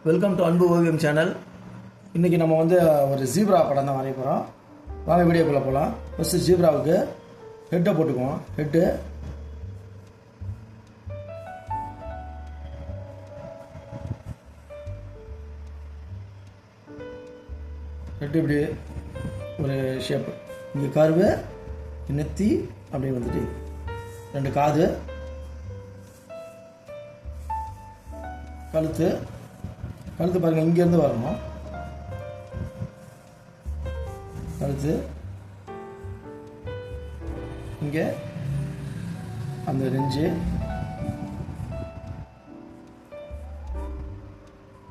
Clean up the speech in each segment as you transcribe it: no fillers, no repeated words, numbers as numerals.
Welcome to அன்பு ஓவியம் channel. இன்றைக்கி நம்ம ஒரு ஜீப்ரா படம் தான் வரைய போகிறோம். வாங்க வீடியோக்குள்ளே போகலாம். ஃபஸ்ட்டு ஜீப்ராவுக்கு ஹெட்டை போட்டுக்குவோம். ஹெட்டு இப்படி ஒரு ஷேப்பு, இங்கே கருவு, நெத்தி அப்படி வந்துட்டு 2 காது, கழுத்து பாருங்கள், இங்கேருந்து வரணும். கழுத்து இங்கே அந்த நெஞ்சு,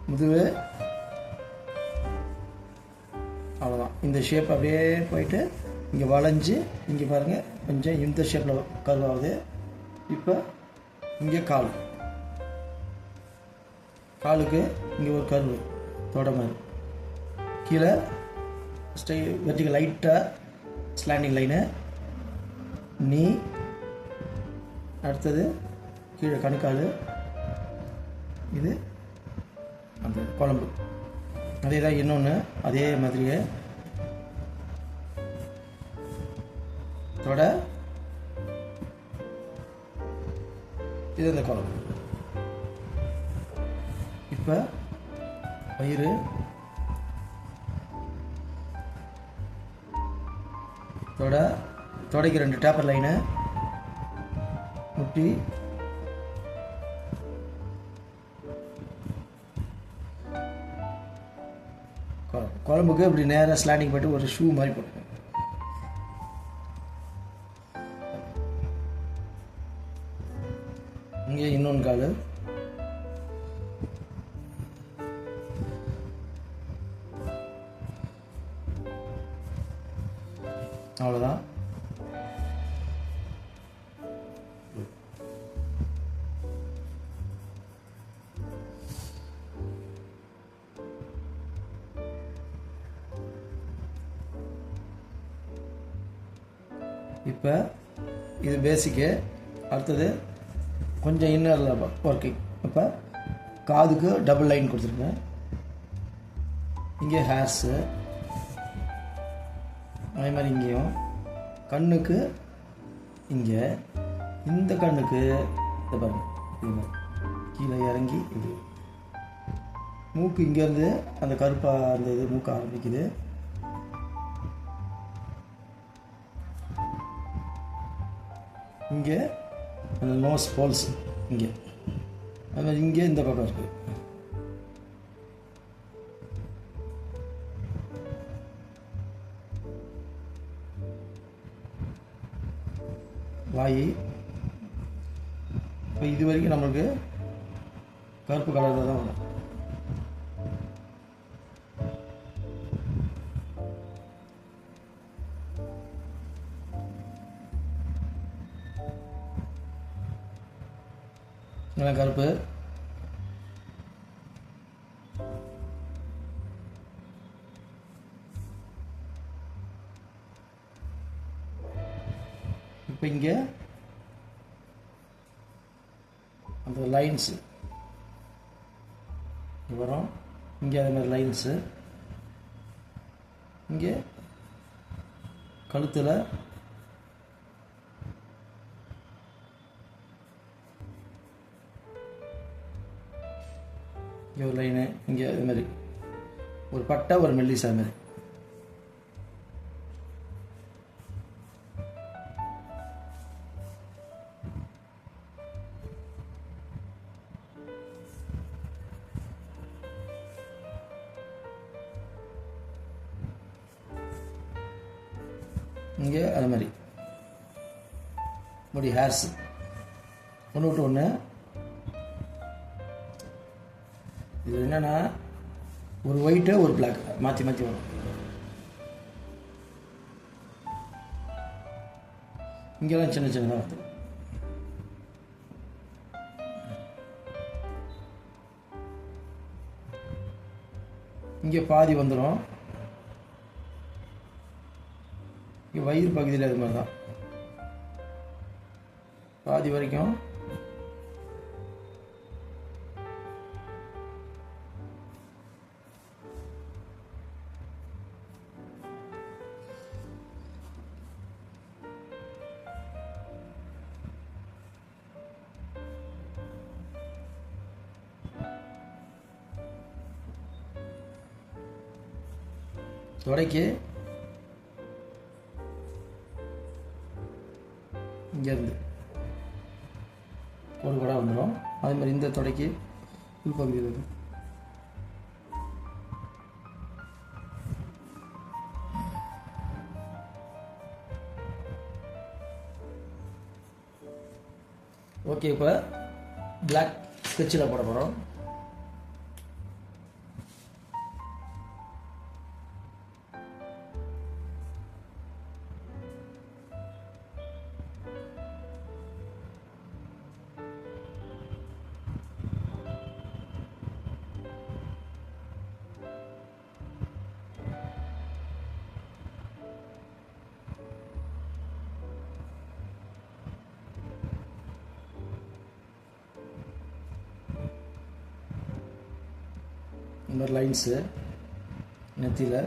முதுகு, அவ்வளோதான். இந்த ஷேப் அப்படியே போயிட்டு இங்கே வளைஞ்சு இங்கே பாருங்கள் கொஞ்சம் இந்த ஷேப்பில் கருவாகுது. இப்போ இங்கே காலுக்கு இங்கே ஒரு கருவு தொட மாதிரி, கீழே வெர்டிகல் லைட்டாக ஸ்லாண்டிங் லைனு, நீ, அடுத்தது கீழே கணுக்கால், இது அந்த குழம்பு. அதே தான் இன்னொன்று, அதே மாதிரியே தொட, இது அந்த குழம்பு. இப்போ வயிறு, தொடைக்கு 2 டேப்பர் லைனு, முட்டி, குழம்புக்கு இப்படி நேராக ஸ்லாண்டிங் போட்டு ஒரு ஷூ மாதிரி போட்டு, இங்கே இன்னொன்று கால், அவ்வளோதான். இப்போ இது பேசிக்கு. அடுத்தது கொஞ்சம் இன்னரில் ஒர்க்கிங். இப்போ காதுக்கு டபுள் லைன் கொடுத்துருக்கேன். இங்கே ஹேர்ஸு, அதே மாதிரி இங்கேயும் கண்ணுக்கு, இங்கே இந்த கண்ணுக்கு இதை பாருங்க, இது கீழே இறங்கி இது மூக்கு, இங்கேருந்து அந்த கருப்பாக அந்த இது மூக்கு ஆரம்பிக்குது. இங்கே அந்த நோஸ் ஹோல்ஸ் இங்கே, அது மாதிரி இங்கே இந்த பக்கம் இருக்குது. வாய். இப்போ இது வரைக்கும் நம்மளுக்கு கருப்பு கலரில் தான் வரும். கருப்பு. இப்போ இங்கே அந்த லைன்ஸு வரும். இங்கே அதே மாதிரி லைன்ஸு, இங்கே கழுத்தில் இங்கே ஒரு லைனு, இங்கே அது மாதிரி ஒரு பட்டை, ஒரு மெல்லிசா மாதிரி. இங்கே அது மாதிரி முடி, ஹேர்ஸ் ஒன்று விட்டு ஒன்று. இது என்னென்னா ஒரு ஒயிட்டு ஒரு பிளாக் மாற்றி வரும். இங்கெல்லாம் சின்ன சின்னதாக வருது. இங்கே பாதி வந்துடும். இங்கே வயிறு பகுதியில் அது மாதிரி தான் பாதி வரைக்கும் தொடைக்கு இங்கேருந்து ஒரு கூட வந்துடும். அதே மாதிரி இந்த தொடைக்கு உள்பகுதியில் இருக்குது. ஓகே, இப்போ பிளாக் ஸ்கெட்சில் போட போகிறோம். இந்த மாதிரி லைன்ஸு நெத்தியில்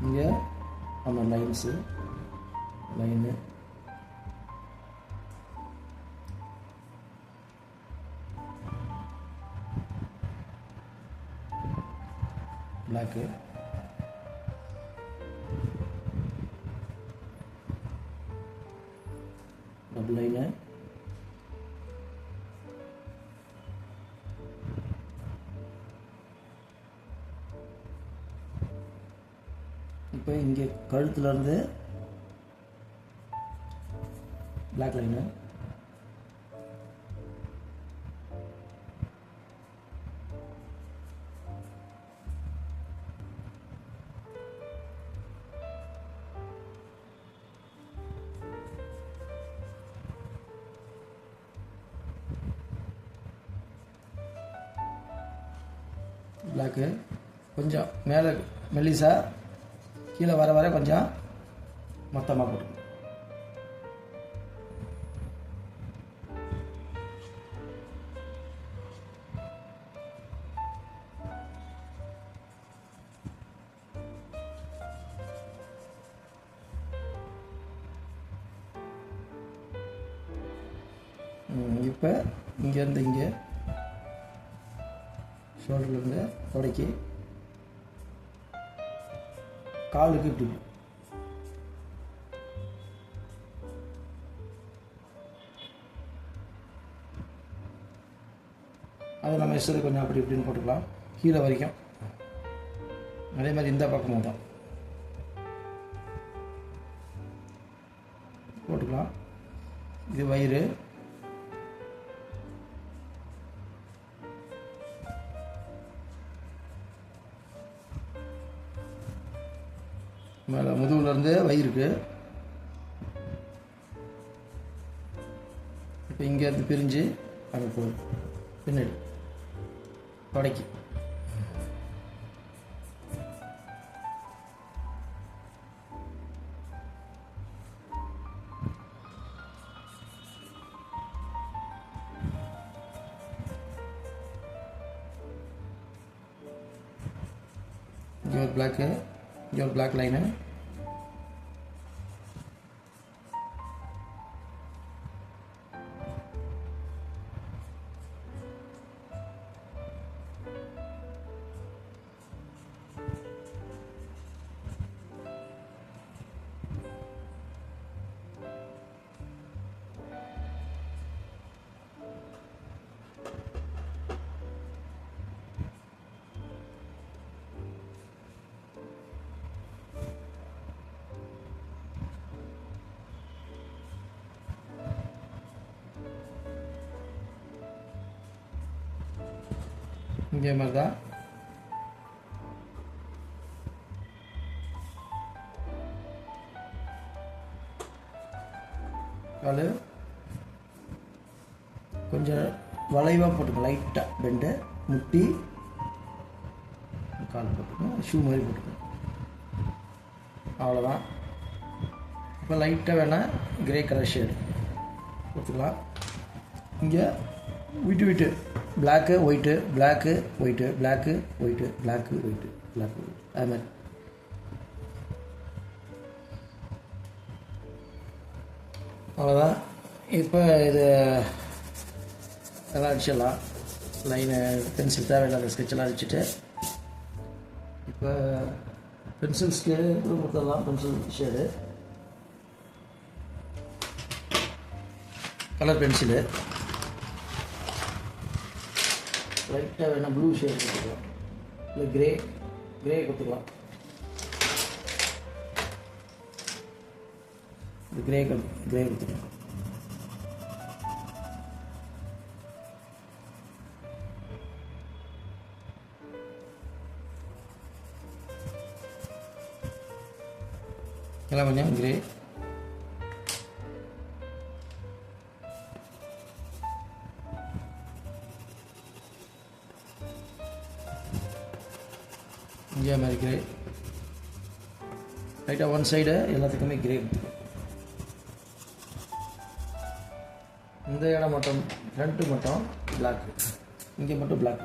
இங்கே நம்ம lines line black double line இப்போ இங்கே கழுத்துலேருந்து பிளாக் லைனு பிளாக்கு கொஞ்சம் மேலே மெல்லிசா கீழே வர வர கொஞ்சம் மொத்தமாக போட்டுக்கணும். இப்போ இங்கேருந்து இங்கே ஷோல்டர்லேருந்து தொடக்கி காலுக்கு இப்படி அதை நம்ம இஷ்டத்துக்கு கொஞ்சம் அப்படி இப்படின்னு போட்டுக்கலாம் கீழே வரைக்கும். அதே மாதிரி இந்த பக்கமும் தான் போட்டுக்கலாம். இது வயிறு, மேலே முதுகுலேருந்து வயிறுக்கு. இப்போ இங்கேருந்து பிரிஞ்சு அங்கே போகுது பின்னாடி தொடக்கி. இங்கே ஒரு பிளாக்கு, இங்கே ஒரு பிளாக் லைனு, இங்கே மாதிரி தான். கால் கொஞ்சம் வளைவாக போட்டுக்கணும், லைட்டாக பெண்டு முட்டி கால் போட்டுக்கணும், ஷூ மாதிரி போட்டுக்கணும். அவ்வளோதான். இப்போ லைட்டாக வேணால் கிரே கலர் ஷேடு கொடுத்துக்கலாம். இங்கே விட்டு விட்டு black white, black white, black white, black white, block white, அது மாதிரி. அவ்வளோதான். இப்போ இது எல்லாம் அடிச்சிடலாம். லைனு பென்சில் தேவையில்லாத ஸ்கெட்செல்லாம் அடிச்சுட்டு இப்போ பென்சில் ஸ்கேடு கொடுத்துடலாம். பென்சில் ஷேடு, கலர் பென்சிலு, லைட்டாக வேணால் ப்ளூ ஷேடு கொடுத்துக்கலாம், இல்லை கிரே கொடுத்துக்கலாம். இது கிரே கொடுத்துக்கலாம். எல்லாம் கொஞ்சம் கிரே, இங்கே மாதிரி கிரே, ரைட்டாக ஒன் சைடு எல்லாத்துக்குமே கிரே கொடுத்துக்கலாம். இந்த இடம் மட்டும் ஃப்ரண்ட்டு மட்டும் பிளாக், இங்கே மட்டும் பிளாக்.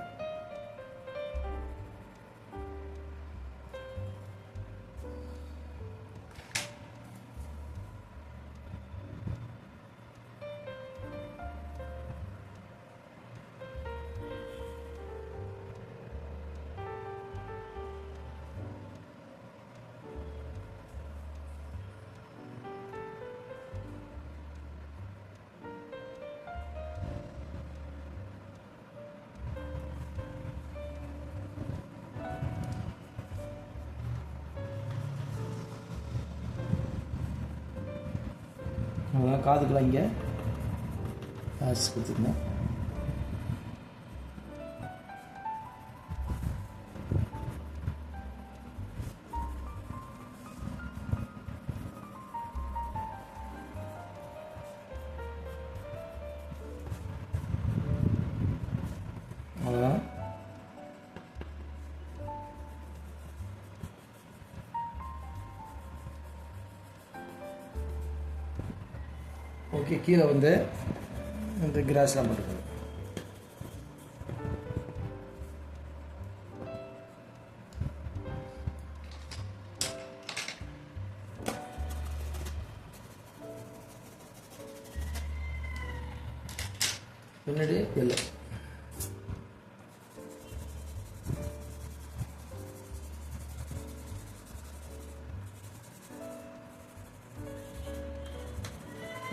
அவ்வளோதான். காதுக்கெலாம் இங்கே காசு கொடுத்துருந்தேன். அவ்வளோதான். ஓகே, கீழே வந்து இந்த கிராஸ்லாம் போட்டுக்கணும். பின்னாடி இல்லை,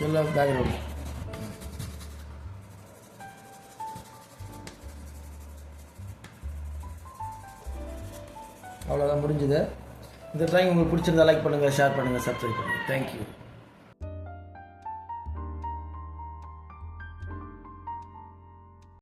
எல்லாம் பேக்ரவுண்ட். அவ்வளோதான், முடிஞ்சுது. இந்த ட்ராயிங் உங்களுக்கு பிடிச்சிருந்தா லைக் பண்ணுங்கள், ஷேர் பண்ணுங்கள், சப்ஸ்கிரைப் பண்ணுங்கள். தேங்க்யூ.